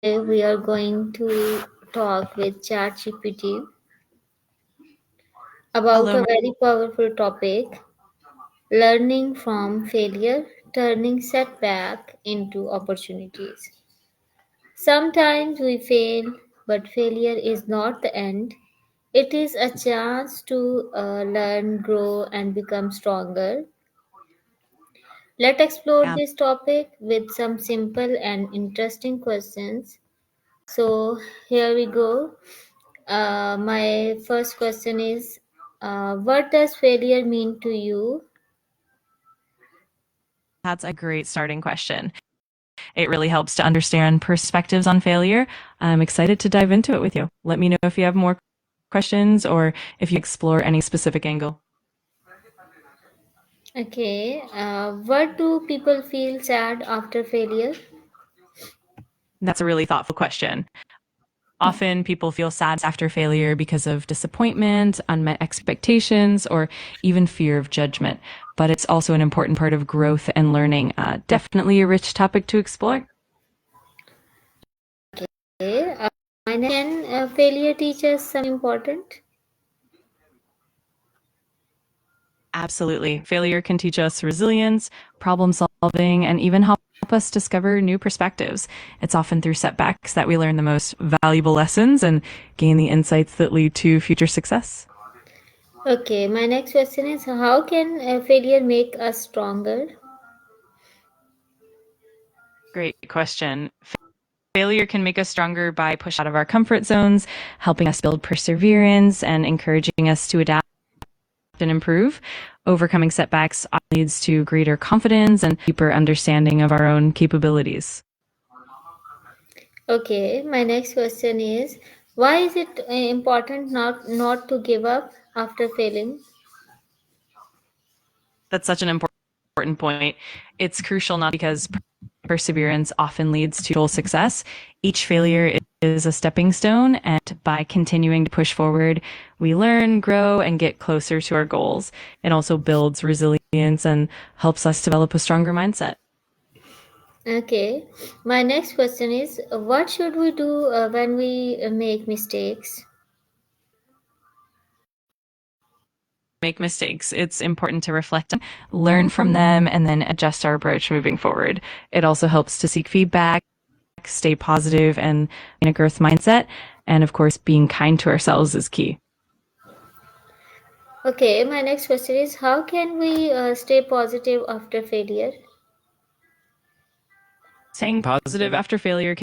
We are going to talk with Chatgpt about Hello. a very powerful topic, learning from failure, turning setback into opportunities. Sometimes we fail, but failure is not the end. It is a chance to learn, grow, and become stronger. Let's explore Yeah, this topic with some simple and interesting questions. So, here we go. My first question is what does failure mean to you? that's a great starting question. It really helps to understand perspectives on failure. I'm excited to dive into it with you. Let me know if you have more questions or if you explore any specific angle. Okay, what do people feel sad after failure? That's a really thoughtful question. Often people feel sad after failure because of disappointment, unmet expectations, or even fear of judgment. But it's also an important part of growth and learning. Definitely a rich topic to explore. Okay, can failure teach us something important? Absolutely. Failure can teach us resilience, problem solving, and even help us discover new perspectives. It's often through setbacks that we learn the most valuable lessons and gain the insights that lead to future success. Okay, my next question is how can failure make us stronger? Great question. Failure can make us stronger by pushing out of our comfort zones, helping us build perseverance, and encouraging us to adapt and improve. Overcoming setbacks leads to greater confidence and deeper understanding of our own capabilities. Okay, my next question is why is it important not to give up after failing? That's such an important point. It's crucial not because perseverance often leads to full success. Each failure is a stepping stone, and by continuing to push forward, we learn, grow, and get closer to our goals. It also builds resilience and helps us develop a stronger mindset. Okay, my next question is what should we do when we make mistakes? Make mistakes. It's important to reflect, learn from them, and then adjust our approach moving forward. It also helps to seek feedback, stay positive, and in a growth mindset. And of course, being kind to ourselves is key. Okay, my next question is how can we stay positive after failure? Staying positive after failure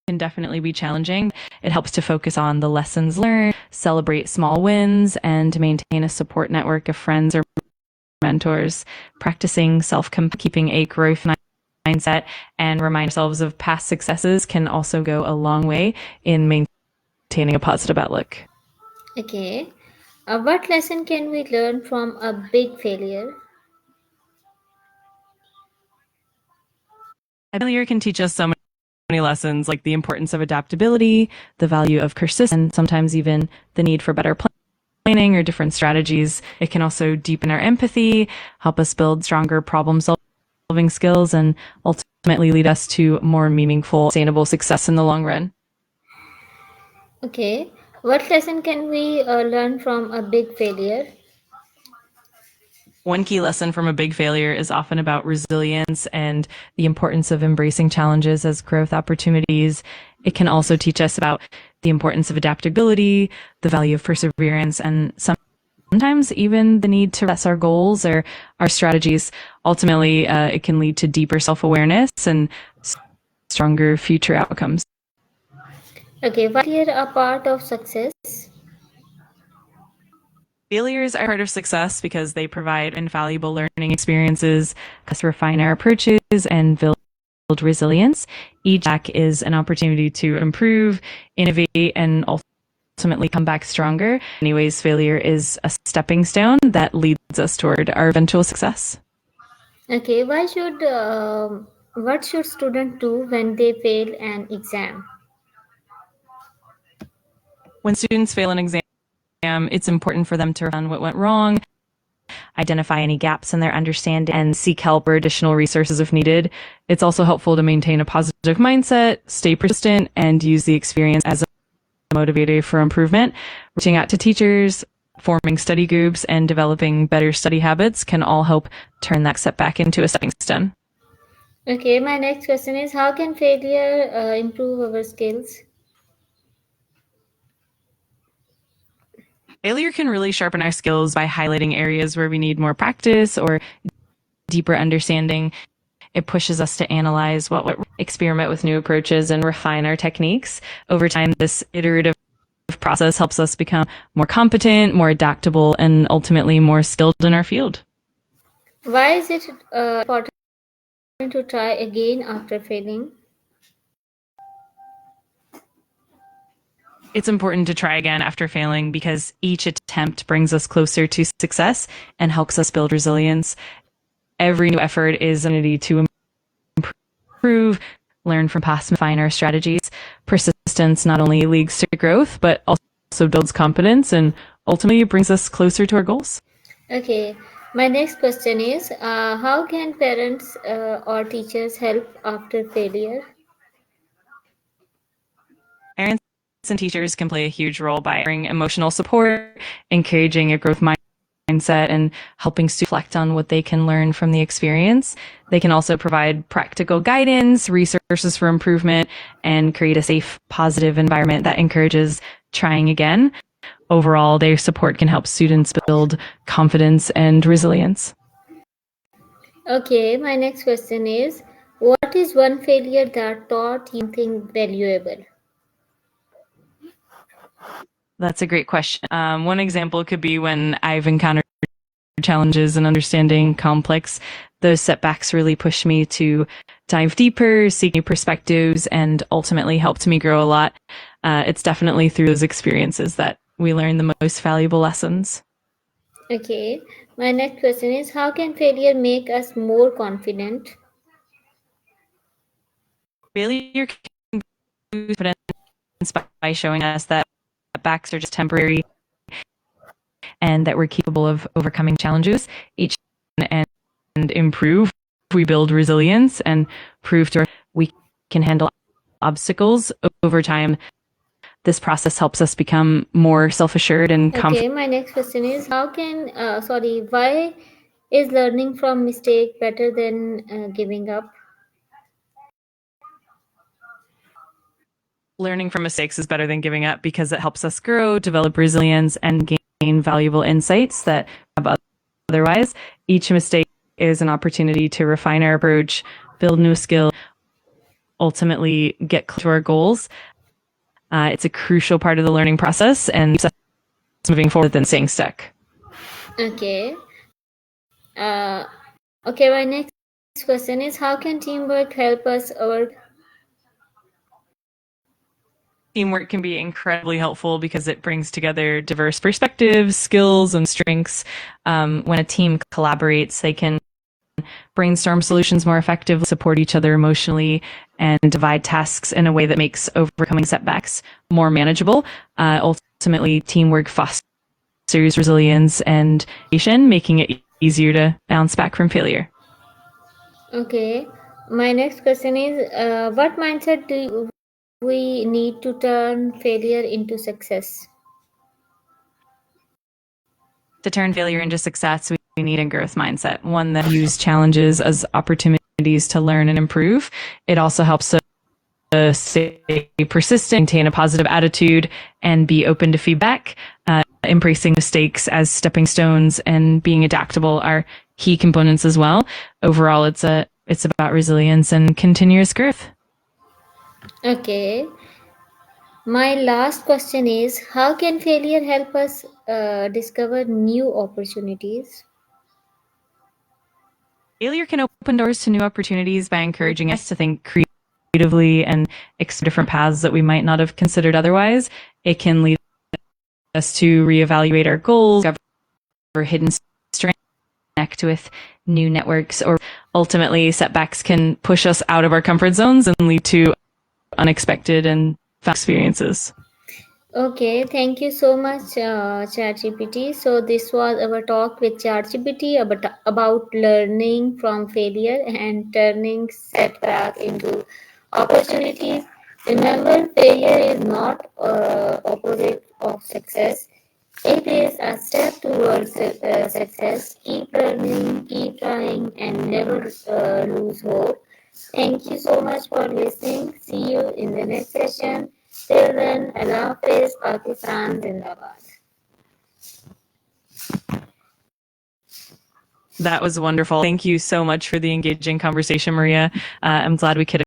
can definitely be challenging. It helps to focus on the lessons learned, celebrate small wins, and maintain a support network of friends or mentors. Practicing keeping a growth mindset and remind ourselves of past successes can also go a long way in maintaining a positive outlook. Okay, what lesson can we learn from a big failure? Failure can teach us so many lessons, like the importance of adaptability, the value of persistence, and sometimes even the need for better planning or different strategies. It can also deepen our empathy, help us build stronger problem solving skills, and ultimately lead us to more meaningful, sustainable success in the long run. Okay, what lesson can we learn from a big failure? One key lesson from a big failure is often about resilience and the importance of embracing challenges as growth opportunities. It can also teach us about the importance of adaptability, the value of perseverance, and sometimes even the need to assess our goals or our strategies. Ultimately, it can lead to deeper self-awareness and stronger future outcomes. Okay, why is failure a part of success? Failures are part of success because they provide invaluable learning experiences, us refine our approaches, and build resilience. Each act is an opportunity to improve, innovate, and ultimately come back stronger. Anyways, failure is a stepping stone that leads us toward our eventual success. Okay, what should students do when they fail an exam? When students fail an exam, it's important for them to reflect on what went wrong, identify any gaps in their understanding, and seek help or additional resources if needed. It's also helpful to maintain a positive mindset, stay persistent, and use the experience as a motivator for improvement. Reaching out to teachers, forming study groups, and developing better study habits can all help turn that setback into a stepping stone. Okay, my next question is how can failure improve our skills? Failure can really sharpen our skills by highlighting areas where we need more practice or deeper understanding. It pushes us to analyze what experiment with new approaches and refine our techniques. Over time, this iterative process helps us become more competent, more adaptable, and ultimately more skilled in our field. Why is it important to try again after failing? It's important to try again after failing because each attempt brings us closer to success and helps us build resilience. Every new effort is an opportunity to improve, learn from past, refine our strategies. Persistence not only leads to growth, but also builds confidence and ultimately brings us closer to our goals. Okay, my next question is how can parents or teachers help after failure? Parents and teachers can play a huge role by offering emotional support, encouraging a growth mindset, and helping students reflect on what they can learn from the experience. They can also provide practical guidance, resources for improvement, and create a safe, positive environment that encourages trying again. Overall, their support can help students build confidence and resilience. Okay, my next question is what is one failure that taught you something valuable? That's a great question. One example could be when I've encountered challenges in understanding complex. Those setbacks really pushed me to dive deeper, seek new perspectives, and ultimately helped me grow a lot. It's definitely through those experiences that we learn the most valuable lessons. Okay, my next question is how can failure make us more confident? Failure can boost confidence by showing us that setbacks are just temporary and that we're capable of overcoming challenges each and improve. We build resilience and prove to we can handle obstacles over time. This process helps us become more self-assured and confident. Okay, my next question is why is learning from mistake better than giving up? Learning from mistakes is better than giving up because it helps us grow, develop resilience, and gain valuable insights that otherwise. Each mistake is an opportunity to refine our approach, build new skills, ultimately get close to our goals. It's a crucial part of the learning process and moving forward than staying stuck. Okay. Okay, my next question is how can teamwork help us overcome? Teamwork can be incredibly helpful because it brings together diverse perspectives, skills, and strengths. When a team collaborates, they can brainstorm solutions more effectively, support each other emotionally, and divide tasks in a way that makes overcoming setbacks more manageable. Ultimately, teamwork fosters resilience and making it easier to bounce back from failure. Okay, my next question is what mindset do we need to turn failure into success? To turn failure into success, we need a growth mindset, one that views challenges as opportunities to learn and improve. It also helps to stay persistent, maintain a positive attitude, and be open to feedback. Embracing mistakes as stepping stones and being adaptable are key components as well. Overall, it's about resilience and continuous growth. Okay. My last question is how can failure help us discover new opportunities? Failure can open doors to new opportunities by encouraging us to think creatively and explore different paths that we might not have considered otherwise. It can lead us to reevaluate our goals, discover hidden strengths, connect with new networks, or ultimately setbacks can push us out of our comfort zones and lead to unexpected and fun experiences. Okay, thank you so much, ChatGPT. So this was our talk with ChatGPT about learning from failure and turning setback into opportunities. Remember, failure is not opposite of success. It is a step towards success. Keep learning, keep trying, and never lose hope. Thank you so much for listening. See you in the next session. Till then, Allah Hafiz, Pakistan Zindabad. That was wonderful. Thank you so much for the engaging conversation, Maria. I'm glad we could